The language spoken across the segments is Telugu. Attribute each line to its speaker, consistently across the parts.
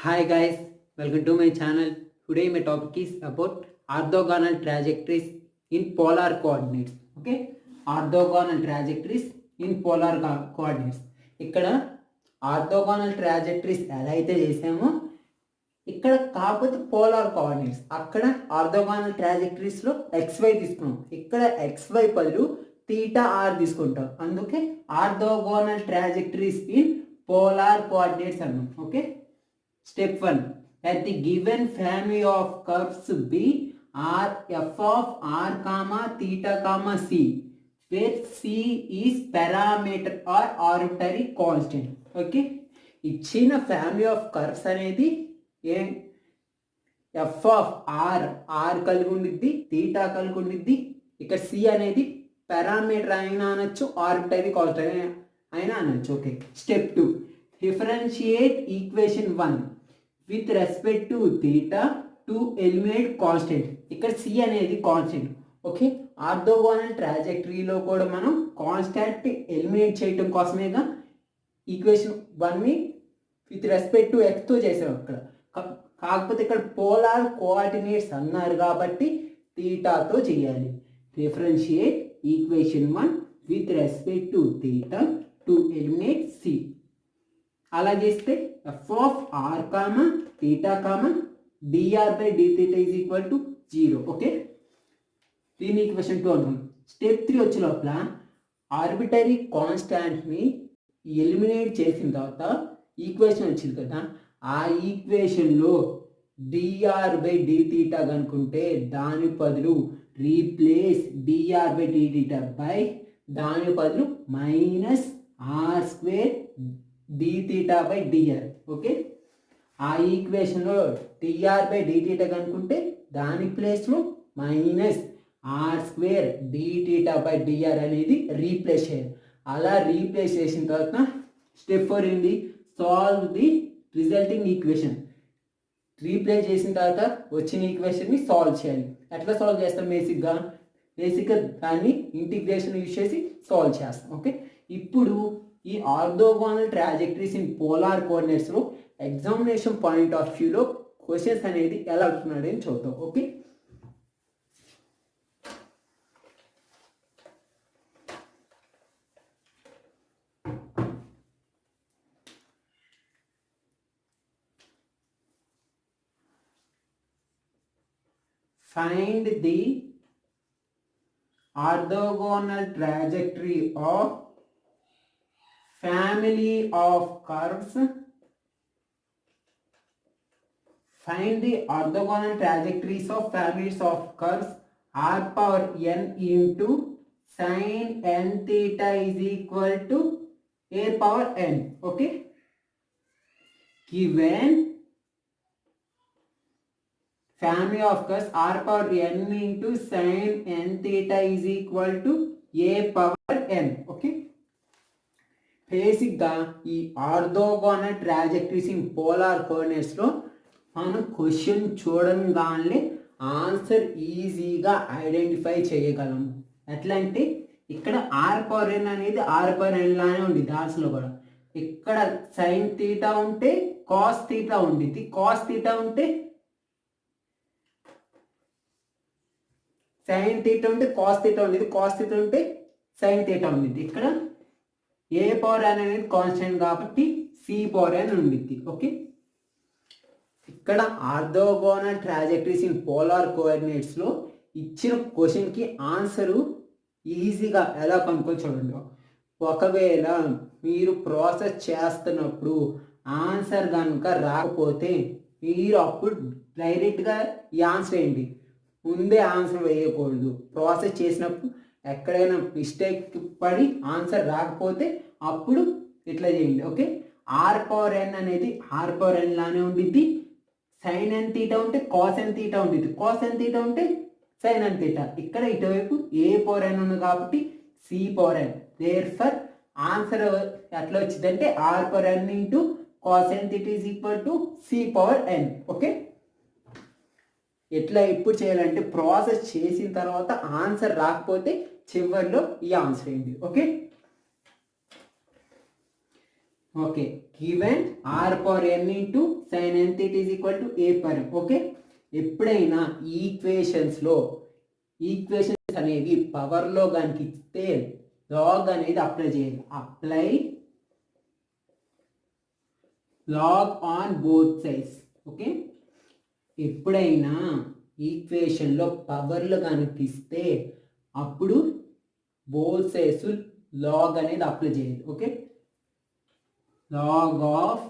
Speaker 1: Hi guys, welcome to my channel. Today my topic is about orthogonal trajectories in polar coordinates. Okay, orthogonal trajectories in polar coordinates. ఇక్కడ ఆర్థోగోనల్ ట్రాజెక్టరీస్ ఎలా అయితే చేసామో ఇక్కడ కాకపోతే పోలార్ కోఆర్డినేట్స్ అక్కడ ఆర్థోగోనల్ ట్రాజెక్టరీస్లో XY తీసుకున్నాం. ఇక్కడ XY బదులు తీటా ఆర్ తీసుకుంటాం. అందుకే orthogonal trajectories in polar coordinates అన్నాం. Okay, Step 1. Let the given family of curves be R f of r comma theta comma c, where c is parameter or arbitrary constant. Okay, ఇచ్చిన ఫ్యామిలీ ఆఫ్ కర్వ్స్ అనేది ఎఫ్ ఆఫ్ ఆర్ కలిగి ఉండిద్ది, థీటా కలిగి ఉండిద్ది. ఇక్కడ సి అనేది పారామీటర్ అయినా అనొచ్చు, ఆర్బిటరీ కాన్స్టెంట్ అయినా అనొచ్చు. Okay, step 2. Differentiate equation 1 with respect to theta to eliminate constant. ఇక్కడ c అనేది కాన్స్టెంట్. ఓకే, ఆర్థోగోనల్ ట్రాజెక్టరీలో కూడా మనం కాన్స్టెంట్ ఎలిమినేట్ చేయటం కోసమేగా ఈక్వేషన్ 1ని విత్ రెస్పెక్ట్ టు ఎక్స్తో చేసాం. అక్కడ కాకపోతే ఇక్కడ పోలార్ కోఆర్డినేట్స్ అన్నారు కాబట్టి థీటాతో చేయాలి. Differentiate equation 1 with respect to theta to eliminate C. అలా చేస్తే F of R comma theta comma D R by D theta is equal to 0. Okay, దీని ఈక్వేషన్ 2 అంటాం. స్టెప్ 3 వచ్చే లోపల ఆర్బిటరీ కాన్స్టాంట్ని ఎలిమినేట్ చేసిన తర్వాత ఈక్వేషన్ వచ్చింది కదా, ఆ ఈక్వేషన్లో డిఆర్ బై డి థీటా కనుక్కుంటే దాని బదులు replace D R by D theta by దాని బదులు minus R square D theta by D R. Okay, ఆ ఈక్వేషన్లో డిఆర్ బై డి థీటా కనుక్కుంటే దాని ప్లేస్లో minus R square D theta by D R అనేది రీప్లేస్ చేయాలి. అలా రీప్లేస్ చేసిన తర్వాత స్టెప్ 4 ఏంటి, solve the resulting equation. Replace చేసిన తర్వాత వచ్చిన ఈక్వేషన్ని సాల్వ్ చేయాలి. ఎట్లా సాల్వ్ చేస్తాం? బేసిక్గా దాన్ని ఇంటిగ్రేషన్ యూజ్ చేసి సాల్వ్ చేస్తాం. ఓకే, ఇప్పుడు ఈ ఆర్థోగోనల్ ట్రాజెక్టరీస్ ఇన్ పోలార్ కోఆర్డినేట్స్లో ఎగ్జామినేషన్ పాయింట్ ఆఫ్ వ్యూలో క్వశ్చన్స్ అనేది ఎలా అడుగుతున్నాడు అని చూద్దాం. Okay, find the orthogonal trajectory of family of curves. Find the orthogonal trajectories of families of curves r power n into sin n theta is equal to a power n. Okay, given family of curves r power n into sin n theta is equal to a power n. Okay, బేసిక్గా ఈ ఆర్థోగోనల్ ట్రాజెక్టరీస్ ఇన్ పోలార్ కోఆర్డినేట్స్లో మనం క్వశ్చన్ చూడంగానే ఆన్సర్ ఈజీగా ఐడెంటిఫై చేయగలము. ఎట్లా అంటే ఇక్కడ ఆర్ పవర్ ఎన్ అనేది ఆర్ పవర్ ఎన్ లానే ఉంది దాంట్లో కూడా. ఇక్కడ సైన్ థీటా ఉంటే కాస్ థీటా ఉండిద్ది, కాస్ థీటా ఉంటే సైన్ థీటా ఉంటే కాస్ థీటా ఉండేది, కాస్ థీటా ఉంటే సైన్ థీటా ఉండిద్ది. ఇక్కడ ఏ పవర్ ఎన్ అనేది కాన్స్టెంట్ కాబట్టి సి పవర్ ఎన్ ఉండిద్ది. ఓకే, ఇక్కడ ఆర్థోగోనల్ ట్రాజెక్టరీస్ ఇన్ పోలార్ కోఆర్డినేట్స్లో ఇచ్చిన క్వశ్చన్కి ఆన్సరు ఈజీగా ఎలా కనుక్కొని చూడండి. ఒకవేళ మీరు ప్రాసెస్ చేస్తున్నప్పుడు ఆన్సర్ కనుక రాకపోతే మీరు అప్పుడు డైరెక్ట్గా ఈ ఆన్సర్ వేయండి, ముందే ఆన్సర్ వేయకూడదు. ప్రాసెస్ చేసినప్పుడు ఎక్కడైనా మిస్టేక్ పడి ఆన్సర్ రాకపోతే అప్పుడు ఇట్లా చేయండి. ఓకే, ఆర్ పవర్ ఎన్ అనేది ఆర్ పవర్ ఎన్ లానే ఉండిద్ది. సైన్ ఎన్ తీటా ఉంటే కాస్ ఎన్ తీటా ఉండిద్ది, కాస్ ఎన్ తీటా ఉంటే సైన్ ఎన్ తీటా. ఇక్కడ ఇటువైపు ఏ పవర్ ఎన్ ఉంది కాబట్టి C power N. Therefore answer ఎట్లా వచ్చిందంటే R power N into cos N theta is equal to C power N. Okay, ఎట్లా ఎప్పుడు చేయాలంటే ప్రాసెస్ చేసిన తర్వాత ఆన్సర్ రాకపోతే చివరిలో ఈ ఆన్సర్ ఏంటి. Okay, okay, given R power N into sine N theta is equal to A per N. Okay, ఎప్పుడైనా ఈక్వేషన్స్లో ఈక్వేషన్స్ అనేవి పవర్లో కనుక ఇస్తే లాగ్ అనేది అప్లై చేయాలి. Apply log on both sides. Okay, ఎప్పుడైనా ఈక్వేషన్లో పవర్లు కనిపిస్తే అప్పుడు బోత్ సైడ్స్ లాగ్ అనేది అప్లై చేయాలి. Okay, log of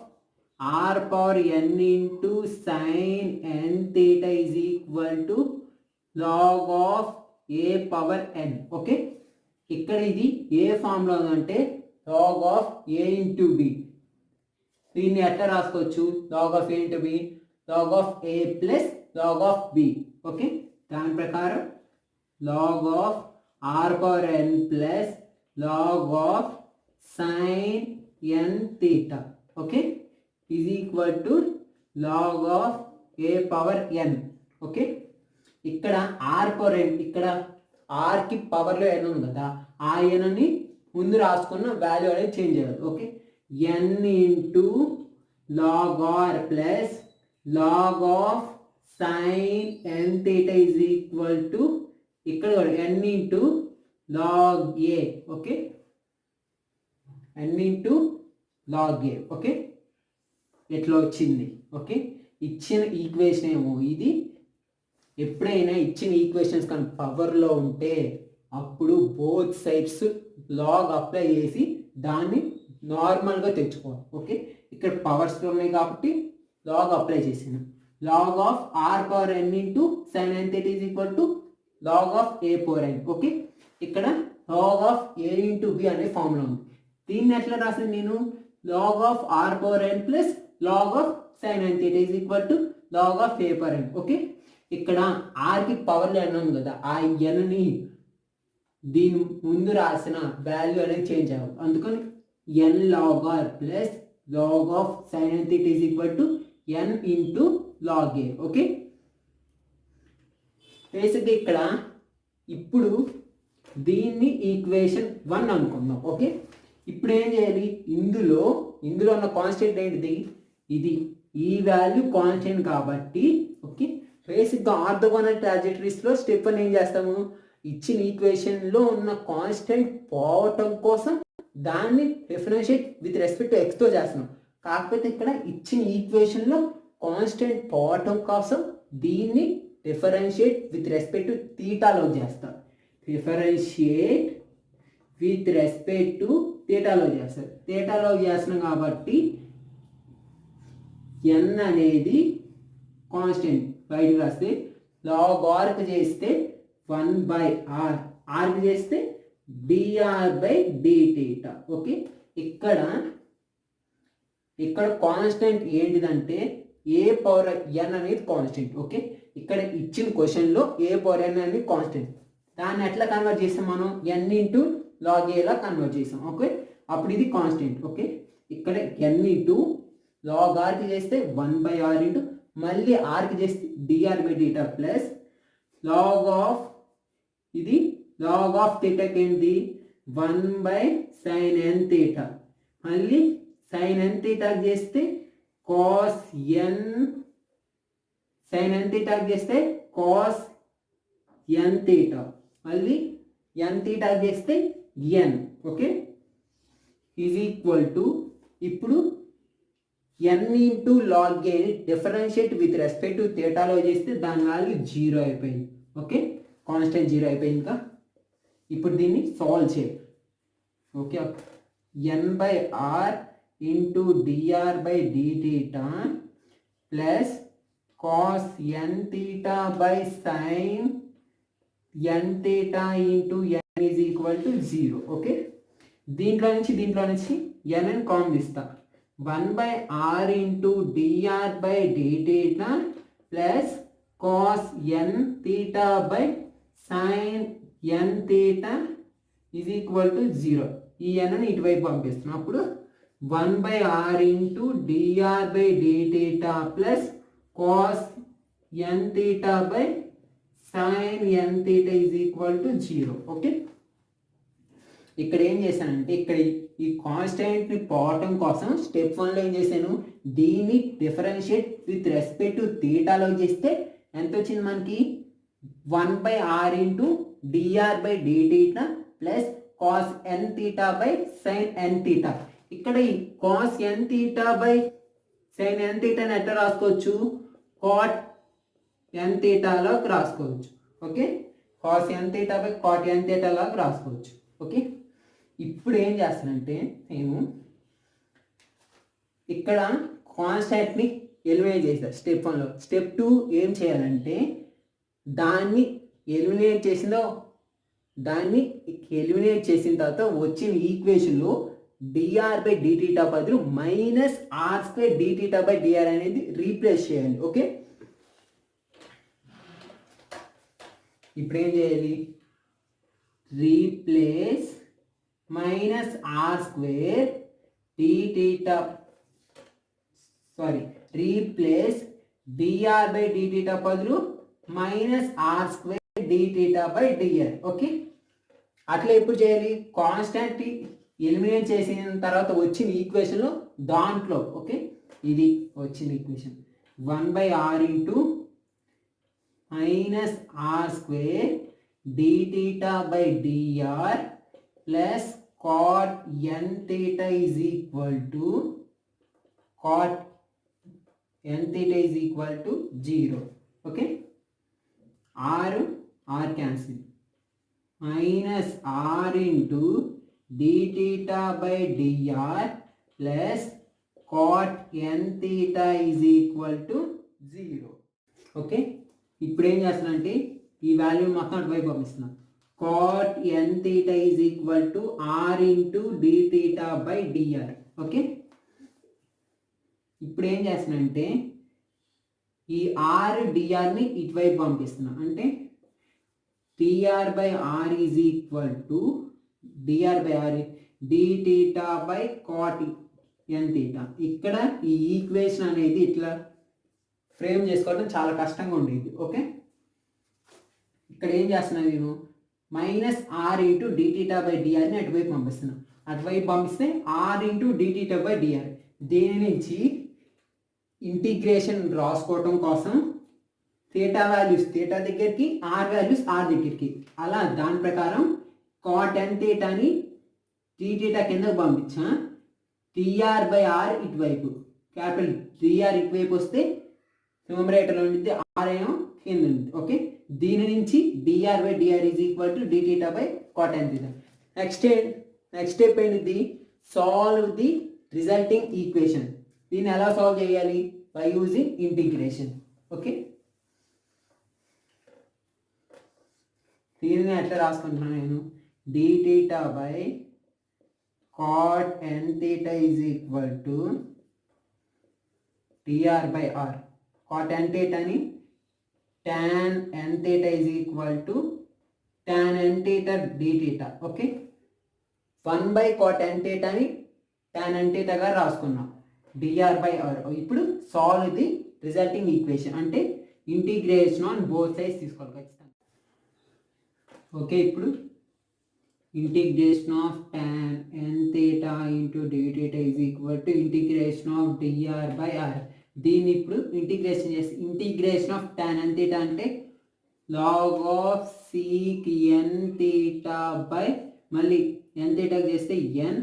Speaker 1: are power N into sine N theta is equal to log of A power N. Okay, ఇక్కడ ఇది ఏ ఫామ్లో ఉందంటే log of A into B. దీన్ని ఎట్లా రాసుకోవచ్చు? Log of A into B, log of A plus log of B. Okay, దాని ప్రకారం log of are power N plus log of sine N theta. Okay, is equal to log of A power N. Okay, ఇక్కడ ఆర్ పవర్ ఎన్, ఇక్కడ ఆర్కి పవర్లో ఎన్ ఉంది కదా, ఆ ఎన్ని ముందు రాసుకున్న వాల్యూ అనేది చేంజ్ చేయాలి. Okay, n into log r plus log of sine N theta is equal to ఇక్కడ n into log a. Okay, n into log a. Okay, ఎట్లా వచ్చింది? ఓకే, ఇచ్చిన ఈక్వేషన్ ఏమో ఇది. ఎప్పుడైనా ఇచ్చిన ఈక్వేషన్స్ కానీ పవర్లో ఉంటే అప్పుడు బోత్ సైడ్స్ లాగ్ అప్లై చేసి దాన్ని నార్మల్గా తెచ్చుకోవాలి. ఓకే, ఇక్కడ పవర్స్లో ఉన్నాయి కాబట్టి లాగ్ అప్లై చేసాను. Log of are power N into sine N theta is equal to log of A power N. Okay, ఇక్కడ log of A into b అనే ఫార్ములా ఉంది. దీన్ని ఎట్లా రాసింది నేను? Log of are power N plus log of sine N theta is equal to log of A power N. Okay, ఇక్కడ ఆర్కి పవర్లో ఎన్ ఉంది కదా, ఆ ఎన్ని దీని ముందు రాసిన వాల్యూ అనేది చేంజ్ అవ్వాలి. అందుకని n log r plus log of sine N theta is equal to n into log a. Okay, బేసిక్గా ఇక్కడ ఇప్పుడు దీన్ని ఈక్వేషన్ 1 అనుకుందాం. ఓకే, ఇప్పుడు ఏం చేయాలి? ఇందులో ఉన్న కాన్స్టెంట్ ఏంటిది? ఇది ఈ వాల్యూ కాన్స్టెంట్ కాబట్టి ఓకే, బేసిక్గా ఆర్థోగోనల్ ట్రాజెక్టరీస్లో స్టెప్ 1 ఏం చేస్తాము? ఇచ్చిన ఈక్వేషన్లో ఉన్న కాన్స్టెంట్ పోవటం కోసం దాన్ని డిఫరెన్షియేట్ విత్ రెస్పెక్ట్ టు ఎక్స్తో చేస్తున్నాం. కాకపోతే ఇక్కడ ఇచ్చిన ఈక్వేషన్లో కాన్స్టెంట్ పోవటం కోసం దీన్ని డిఫరెన్షియేట్ విత్ రెస్పెక్ట్ టు థీటాలో చేస్తాం. డిఫరెన్షియేట్ విత్ రెస్పెక్ట్ టు థీటాలో చేస్తారు. థీటాలో చేస్తున్నాం కాబట్టి ఎన్ అనేది కాన్స్టెంట్ బయటకు రాస్తే, లాగ్ ఆర్కి చేస్తే 1/r, ఆర్కి చేస్తే dr/dθ. ఓకే, ఇక్కడ కాన్స్టెంట్ ఏంటిదంటే ఏ పవర్ ఎన్ అనేది కాన్స్టెంట్. ఓకే, ఇక్కడ ఇచ్చిన క్వశ్చన్లో ఏ పవర్ ఎన్ అనేది కాన్స్టెంట్. దాన్ని ఎట్లా కన్వర్ట్ చేసాం మనం? ఎన్ ఇంటూ లాగ్ ఏలా కన్వర్ట్ చేసాం. ఓకే, అప్పుడు ఇది కాన్స్టెంట్. ఓకే, ఇక్కడ ఎన్ ఇంటూ లాగ్ ఆర్కి చేస్తే 1/r ఇంటూ మళ్ళీ ఆర్కి చేస్తే dr/dθ ప్లస్ లాగ్ ఆఫ్ ఇది లాగ్ ఆఫ్ థీటాకి ఏంటి? 1/sin n theta. మళ్ళీ sin n థీటాకి చేస్తే cos n, sin n థీటాకి చేస్తే cos n థీటా, మళ్ళీ n థీటాకి చేస్తే n. Okay, is equal to ఇప్పుడు n into log a differentiate with respect to థీటాలో చేస్తే దాని వాల్యూ 0 అయిపోయింది. ఓకే, కాన్స్టెంట్ 0 అయిపోయింది. ఇంకా ఇప్పుడు దీన్ని సాల్వ్ చేయాలి. Okay, n/r into dr/dθ plus cos n theta by sin n theta into n is equal to 0. Okay, దీంట్లో నుంచి n కామన్ ఇస్తా. 1/r into dr/dθ plus cos n theta by sin n theta is equal to 0. ఈ n ఇటువైపు పంపిస్తున్నాం. అప్పుడు 1/r into dr/dθ plus cos n theta by sin n theta is equal to 0. Okay, ఇక్కడ ఏం చేశానంటే ఇక్కడ ఈ కాన్స్టెంట్ని పోవటం కోసం స్టెప్ 1లో ఏం చేశాను, దీన్ని డిఫరెన్షియేట్ విత్ రెస్పెక్ట్ టు థీటాలో చేస్తే ఎంత వచ్చింది మనకి, 1/r into dr/dθ plus cos n theta by sine n theta. ఇక్కడ ఈ cos n theta by sine n తీటాని ఎట్లా రాసుకోవచ్చు, కాట్ n తీటాలోకి రాసుకోవచ్చు. Okay, cos n theta by cot n తీటాలోకి రాసుకోవచ్చు. ఓకే, ఇప్పుడు ఏం చేస్తానంటే నేను ఇక్కడ కాన్స్టెంట్ని ఎలిమినేట్ చేస్తాను స్టెప్ 1లో. స్టెప్ 2 ఏం చేయాలంటే దాన్ని ఎలిమినేట్ చేసిన తర్వాత వచ్చిన ఈక్వేషన్లో dr/dθ బదులు -r²dθ/dr అనేది రీప్లేస్ చేయాలి. ఓకే, ఇప్పుడు ఏం చేయాలి, రీప్లేస్ రీప్లేస్ dr/dθ బదులు -r²dθ/dr. ఓకే, అట్లా ఎప్పుడు చేయాలి, కాన్స్టెంట్ ఎలిమినేట్ చేసిన తర్వాత వచ్చిన ఈక్వేషన్లో దాంట్లో. ఓకే, ఇది వచ్చిన equation 1/r into -r²dθ/dr plus cot n theta is equal to 0. Okay, r cancel, -r into dθ/dr plus cot n theta is equal to 0. Okay, ఇప్పుడు ఏం చేస్తున్నానంటే ఈ వాల్యూ మొత్తం అటువైపు పంపిస్తున్నాను. cot n theta is equal to r into dθ/dr. Okay, ఇప్పుడు ఏం చేస్తున్నానంటే ఈ r drని ఇటువైపు పంపిస్తున్నా. అంటే dr/r is equal to dr/r dθ/cot n theta. ఇక్కడ ఈ ఈక్వేషన్ అనేది ఇట్లా ఫ్రేమ్ చేసుకోవడం చాలా కష్టంగా ఉండేది. ఓకే, ఇక్కడ ఏం చేస్తున్నా నేను -r ఇంటూ dθ/drని అటువైపు పంపిస్తున్నా. అటువైపు పంపిస్తే r ఇంటూ dθ/dr. దీని నుంచి ఇంటిగ్రేషన్ రాసుకోవటం కోసం థీటా వాల్యూస్ థీటా దగ్గరికి, r వాల్యూస్ r దగ్గరికి, అలా దాని ప్రకారం cot n థీటాని dθ కిందకు పంపించా. dr/r ఇటువైపు, క్యాపిటల్ dr ఇటువైపు వస్తే న్యూమరేటర్లో ఉండిద్ది, r ఏమో కింద ఉంది. ఓకే, దీని నుంచి dr/dr is equal to dθ/cot n theta. Next step ఏంటిది, సాల్వ్ ది రిజల్టింగ్ ఈక్వేషన్. దీన్ని ఎలా సాల్వ్ చేయాలి, బై యూజింగ్ ఇంటిగ్రేషన్. ఓకే, దీనిని ఎట్లా రాసుకుంటున్నాను నేను, dθ/cot n theta is equal to dr/r. cot n thetaని tan n theta is equal to tan n theta dθ. Okay, 1/cot n thetaని tan n theta గా రాసుకున్నాం, dr/r. ఇప్పుడు సాల్వ్ ది రిజల్టింగ్ ఈక్వేషన్ అంటే ఇంటిగ్రేషన్ ఆన్ బోత్ సైడ్స్ తీసుకోవాలి ఖచ్చితంగా. ఓకే, ఇప్పుడు integration of tan n theta into dθ is equal to integration of dr/r. దీన్ని ఇప్పుడు ఇంటిగ్రేషన్ చేసి, integration of tan n theta అంటే log of sec n theta by మళ్ళీ n theta చేస్తే n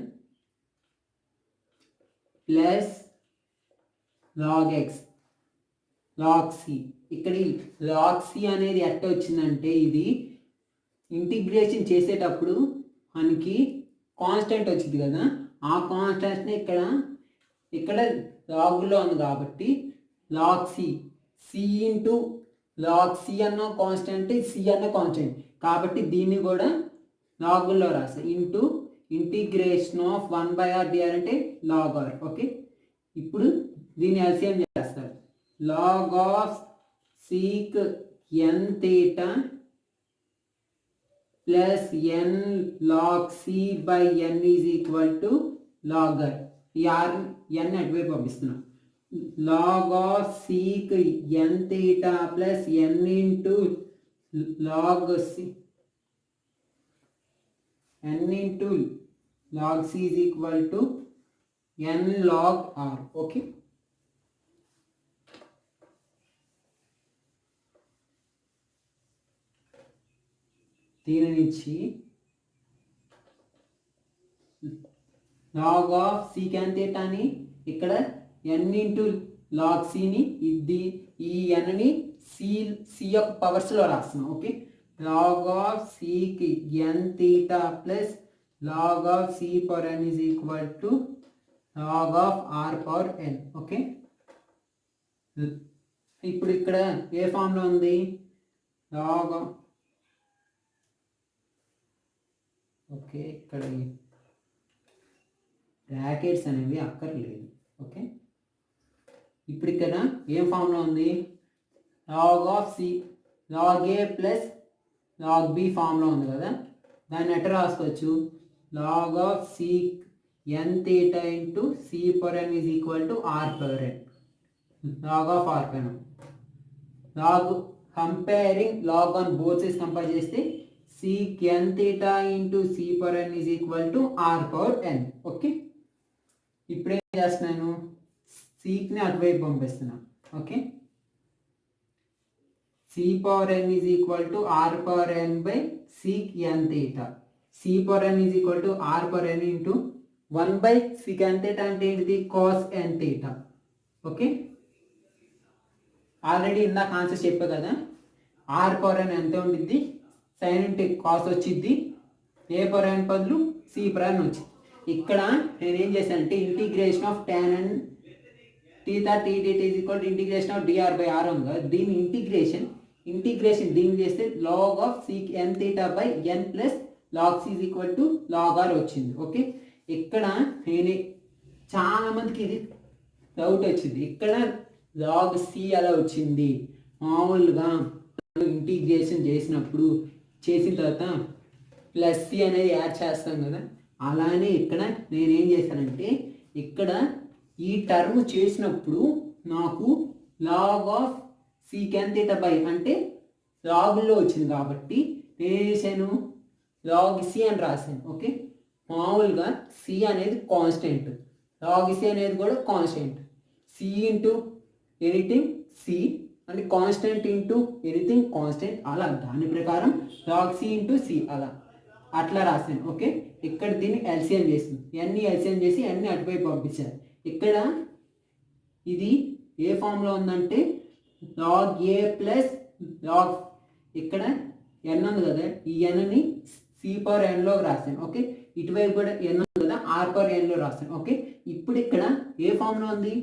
Speaker 1: plus log x log c. ఇక్కడ log c అనేది ఎట్ట వచ్చిందంటే, ఇది ఇంటిగ్రేషన్ చేసేటప్పుడు మనకి కాన్స్టెంట్ వచ్చింది కదా, ఆ కాన్స్టెంట్ని ఇక్కడ లాగ్లో ఉంది కాబట్టి log c into log c అన్న కాన్స్టెంట్, c అన్న కాన్స్టెంట్ కాబట్టి దీన్ని కూడా లాగుల్లో రాస్తా, into integration of 1/r dr అంటే log r. ఓకే, ఇప్పుడు దీన్ని ఎల్సిఎం చేస్తారు, log of sec n theta plus n log c by n is equal to log r. ఈ r n అటువైపు పంపిస్తున్నాం, log of sec n theta plus n into log c n into log c is equal to n log r. Okay, దీని నుంచి log ఆఫ్ సీకాన్ థీటాని ఇక్కడ n ఇంటూ లాగ్ సిని ఈ nని సి యొక్క పవర్స్లో రాస్తున్నాం. ఓకే, లాగ్ ఆఫ్ సికి n theta plus log of C power n is equal to log of are power n. Okay, ఇప్పుడు ఇక్కడ ఏ ఫామ్లో ఉంది? లాగ్ ఓకే, ఇక్కడ బ్రాకెట్స్ అనేవి అక్కర్లేదు. ఓకే, ఇప్పుడు ఇక్కడ ఏం ఫామ్లో ఉంది? Log of c log a plus log b ఫామ్లో ఉంది కదా, దాన్ని ఎట్లా రాసుకోవచ్చు? Log of c n theta into c power n is equal to r power n. Log of are power n, log comparing log on both sides compare చేస్తే sec n theta into c power n is equal to r power n. Okay, ఇప్పుడు ఏం చేస్తున్నాను? సీక్ని అటువైపు పంపిస్తున్నాను. Okay, c power n is equal to r power n by sec n theta. c power n is equal to r power n into 1 by sec n theta అంటే ఏంటిది? cos n theta. Okay, already ఇందాక ఆన్సర్ చెప్పా కదా, r power n ఎంత ఉండిద్ది? సైన్ ఇంటూ కాస్ వచ్చింది, ఏ పవర్ n బదులు సి పవర్ n వచ్చింది. ఇక్కడ నేను ఏం చేశానంటే integration of tan n theta t dt is equal to integration of dr by r ఉంది కదా, దీని ఇంటిగ్రేషన్ దీన్ని చేస్తే log of sec n theta by n plus log c is equal to log r వచ్చింది. ఓకే, ఇక్కడ నేను చాలా మందికి ఇది డౌట్ వచ్చింది, ఇక్కడ లాగ్ సి అలా వచ్చింది. మామూలుగా ఇంటిగ్రేషన్ చేసిన తర్వాత ప్లస్ సి అనేది యాడ్ చేస్తాం కదా, అలానే ఇక్కడ నేనేం చేశానంటే ఇక్కడ ఈ టర్మ్ చేసినప్పుడు నాకు లాగ్ ఆఫ్ సీకాన్ థీటా బై అంటే లాగుల్లో వచ్చింది కాబట్టి నేను చేశాను లాగ్ సి అని రాశాను. ఓకే, మామూలుగా సి అనేది కాన్స్టెంట్, లాగ్ సి అనేది కూడా constant. C into anything c అంటే కాన్స్టెంట్ ఇంటూ ఎనీథింగ్ కాన్స్టెంట్, అలా దాని ప్రకారం లాగ్ సి ఇంటూ సి అట్లా రాశాను. ఓకే, ఇక్కడ దీన్ని ఎల్సిఎం చేసింది, ఎన్ని ఎల్సిఎం చేసి అన్ని అటువైపు పంపించారు. ఇక్కడ ఇది ఏ ఫామ్లో ఉందంటే లాగ్ ఏ ప్లస్ లాగ్, ఇక్కడ ఎన్ ఉంది కదా, ఈ ఎన్ని సి పవర్ ఎన్లో రాశాను. ఓకే, ఇటువైపు కూడా ఎన్ ఉంది కదా, ఆర్ పవర్ ఎన్లో రాశాను. ఓకే, ఇప్పుడు ఇక్కడ ఏ ఫామ్లో ఉంది?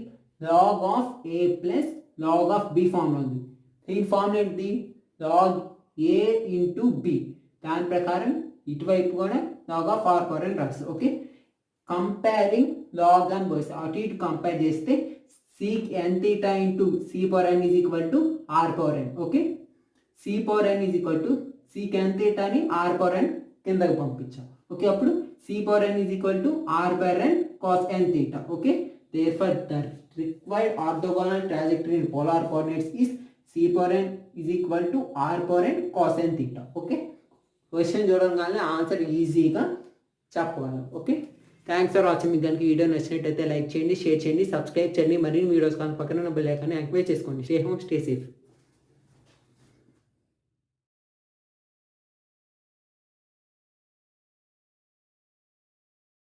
Speaker 1: Log of A plus log of b ఫామ్లో ఉంది. ఈ ఫామ్ ఏంటి? లాగ్ ఏ ఇంటూ బి, దాని ప్రకారం ఇటువైపు కూడా log of are power n రాస్తారు. Okay, comparing log and both అటు ఇటు కంపేర్ చేస్తే sec n theta into c power n is equal to r power N. Okay, c power n is equal to sec n థీటాని ఆర్ పవర్ ఎన్ కిందకి పంపించాం. ఓకే, అప్పుడు c power n is equal to r power n cos n theta. Okay, therefore the required orthogonal trajectory in polar coordinates is c power n is equal to r power n cos n theta. Okay, question చూడగానే ఆన్సర్ ఈజీగా చెప్పగలం. Okay, thanks for watching. మీకు కనుక వీడియో నచ్చినట్టయితే లైక్ చేయండి, షేర్ చేయండి, సబ్స్క్రైబ్ చేయండి. మరిన్ని వీడియోస్ కానీ పక్కన బెల్ ఐకాన్ని యాక్టివేట్ చేసుకోండి. Stay home, stay safe.